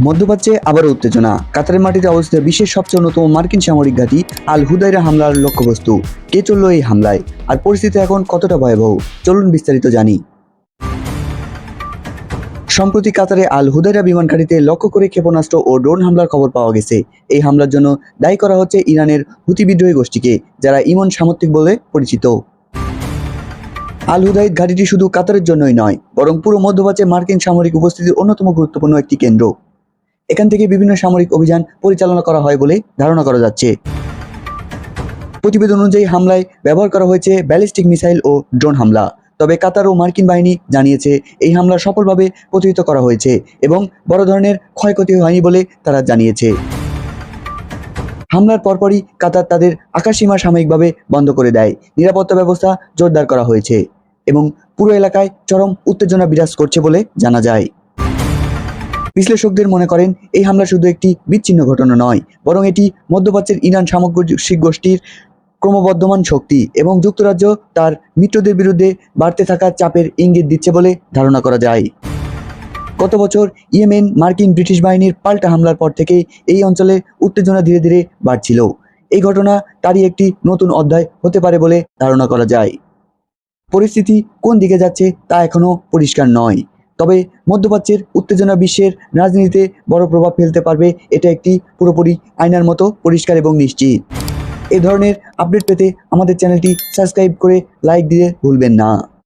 মধ্যপ্রাচ্যে আবারও উত্তেজনা। কাতারের মাটিতে অবস্থিত বিশ্বের সবচেয়ে অন্যতম মার্কিন সামরিক ঘাঁটি আল হুদাইরা হামলার লক্ষ্যবস্তু। কে চলল এই হামলায়, আর পরিস্থিতি এখন কতটা ভয়াবহ, চলুন বিস্তারিত জানি। সম্প্রতি কাতারে আল হুদাইরা বিমান ঘাঁটিতে লক্ষ্য করে ক্ষেপণাস্ত্র ও ড্রোন হামলার খবর পাওয়া গেছে। এই হামলার জন্য দায়ী করা হচ্ছে ইরানের হুতি বিদ্রোহী গোষ্ঠীকে, যারা ইমন সামুদ্রিক বলে পরিচিত। আল হুদাইদ ঘাঁটিটি শুধু কাতারের জন্যই নয়, বরং পুরো মধ্যপ্রাচ্যে মার্কিন সামরিক উপস্থিতির অন্যতম গুরুত্বপূর্ণ একটি কেন্দ্র। এখান থেকে বিভিন্ন সামরিক অভিযান পরিচালনা করা হয় বলে ধারণা করা যাচ্ছে। প্রতিবেদন অনুযায়ী হামলায় ব্যবহার করা হয়েছে ব্যালিস্টিক মিসাইল ও ড্রোন হামলা। তবে কাতার ও মার্কিন বাহিনী জানিয়েছে এই হামলা সফলভাবে প্রতিহত করা হয়েছে এবং বড় ধরনের ক্ষয়ক্ষতি হয়নি বলে তারা জানিয়েছে। হামলার পরপরই কাতার তাদের আকাশসীমা সাময়িকভাবে বন্ধ করে দেয়। নিরাপত্তা ব্যবস্থা জোরদার করা হয়েছে এবং পুরো এলাকায় চরম উত্তেজনা বিরাজ করছে বলে জানা যায়। বিশ্লেষকদের মনে করেন এই হামলা শুধু একটি বিচ্ছিন্ন ঘটনা নয়, বরং এটি মধ্যপ্রাচ্যের ইরান সামরিক গোষ্ঠীর ক্রমবর্ধমান শক্তি এবং যুক্তরাজ্য তার মিত্রদের বিরুদ্ধে বাড়তে থাকা চাপের ইঙ্গিত দিচ্ছে বলে ধারণা করা যায়। গত বছর ইয়েমেন মার্কিন ব্রিটিশ বাহিনীর পাল্টা হামলার পর থেকে এই অঞ্চলে উত্তেজনা ধীরে ধীরে বাড়ছিল। এই ঘটনা তারই একটি নতুন অধ্যায় হতে পারে বলে ধারণা করা যায়। পরিস্থিতি কোন দিকে যাচ্ছে তা এখনও পরিষ্কার নয়, তবে মধ্যপ্রাচ্যের উত্তেজনা বিশ্বের রাজনীতিতে বড় প্রভাব ফেলতে পারবে, এটা একটি পুরোপুরি আয়নার মতো পরিষ্কার এবং নিশ্চিত। এই ধরনের আপডেট পেতে আমাদের চ্যানেলটি সাবস্ক্রাইব করে লাইক দিতে ভুলবেন না।